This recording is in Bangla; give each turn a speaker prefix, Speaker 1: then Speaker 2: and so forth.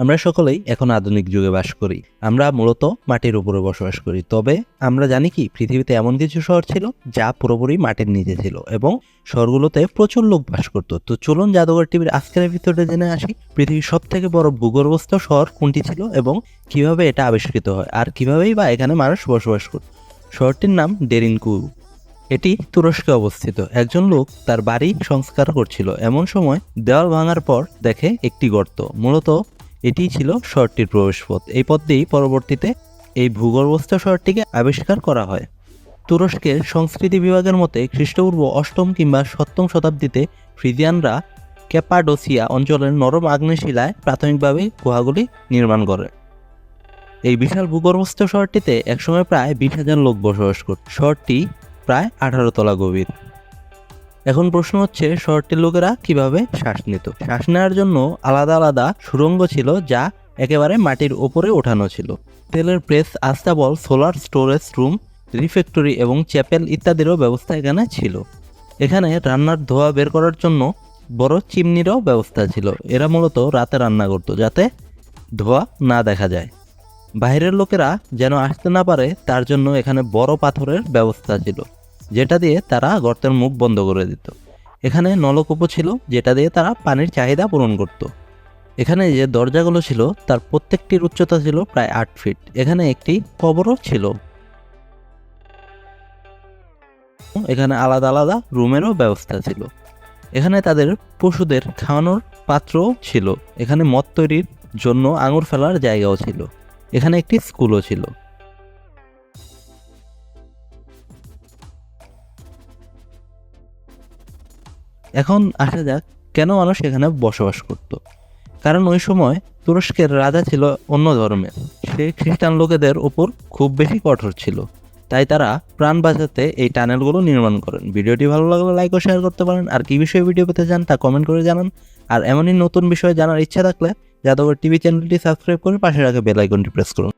Speaker 1: আমরা সকলেই এখন আধুনিক যুগে বাস করি। আমরা মূলত মাটির উপরে বসবাস করি। তবে আমরা জানি কি পৃথিবীতে এমন কিছু শহর ছিল যা পুরোপুরি মাটির নিচে ছিল এবং শহরগুলোতে প্রচুর লোক বাস করতো। তো চলুন জাদুঘর টিভির আজকের ভিতরে জেনে আসি পৃথিবীর সব থেকে বড় ভূগর্ভস্থ শহর কোনটি ছিল এবং কিভাবে এটা আবিষ্কৃত হয় আর কিভাবেই বা এখানে মানুষ বসবাস করত। শহরটির নাম ডেরিনকু। এটি তুরস্কে অবস্থিত। একজন লোক তার বাড়ি সংস্কার করছিল, এমন সময় দেওয়াল ভাঙার পর দেখে একটি গর্ত। মূলত এটিই ছিল শহরটির প্রবেশপথ। এই পথ দিয়েই পরবর্তীতে এই ভূগর্ভস্থ শহরটিকে আবিষ্কার করা হয়। তুরস্কের সংস্কৃতি বিভাগের মতে খ্রিস্টপূর্ব 8ম কিংবা 7ম শতাব্দীতে ফ্রিজিয়ানরা ক্যাপাডোসিয়া অঞ্চলের নরম আগ্নেয়শিলায় প্রাথমিকভাবে গুহাগুলি নির্মাণ করে। এই বিশাল ভূগর্ভস্থ শহরটিতে একসময় প্রায় 20,000 লোক বসবাস করত। শহরটি প্রায় 18 তলা গভীর। এখন প্রশ্ন হচ্ছে শহরটির লোকেরা কিভাবে শ্বাস নিত। শ্বাস নেওয়ার জন্য আলাদা আলাদা সুড়ঙ্গ ছিল যা একেবারে মাটির ওপরে ওঠানো ছিল। তেলের প্রেস, আস্তাবল, সোলার স্টোরেজ রুম, রিফ্যাক্টরি এবং চ্যাপেল ইত্যাদিরও ব্যবস্থা এখানে ছিল। এখানে রান্নার ধোঁয়া বের করার জন্য বড় চিমনিরও ব্যবস্থা ছিল। এরা মূলত রাতে রান্না করত যাতে ধোঁয়া না দেখা যায়। বাইরের লোকেরা যেন আসতে না পারে তার জন্য এখানে বড় পাথরের ব্যবস্থা ছিল যেটা দিয়ে তারা গর্তের মুখ বন্ধ করে দিত। এখানে নলকূপও ছিল যেটা দিয়ে তারা পানির চাহিদা পূরণ করত। এখানে যে দরজাগুলো ছিল তার প্রত্যেকটির উচ্চতা ছিল প্রায় 8 ফিট। এখানে একটি কবরও ছিল। এখানে আলাদা আলাদা রুমেরও ব্যবস্থা ছিল। এখানে তাদের পশুদের খাওয়ানোর পাত্রও ছিল। এখানে মদ তৈরির জন্য আঙুর ফেলার জায়গাও ছিল। এখানে একটি স্কুলও ছিল। এখন আসা যাক কেন মানুষ এখানে বসবাস করত। কারণ ওই সময় তুরস্কের রাজা ছিল অন্য ধর্মের। সে খ্রিস্টান লোকেদের উপর খুব বেশি কঠোর ছিল। তাই তারা প্রাণ বাঁচাতে এই টানেলগুলো নির্মাণ করেন। ভিডিওটি ভালো লাগলে লাইক ও শেয়ার করতে পারেন। আর কি বিষয়ে ভিডিও পেতে চান তা কমেন্ট করে জানান। আর এমনই নতুন বিষয়ে জানার ইচ্ছা থাকলে জাদুঘর টিভি চ্যানেলটি সাবস্ক্রাইব করে পাশে রাখা বেল আইকনটি প্রেস করুন।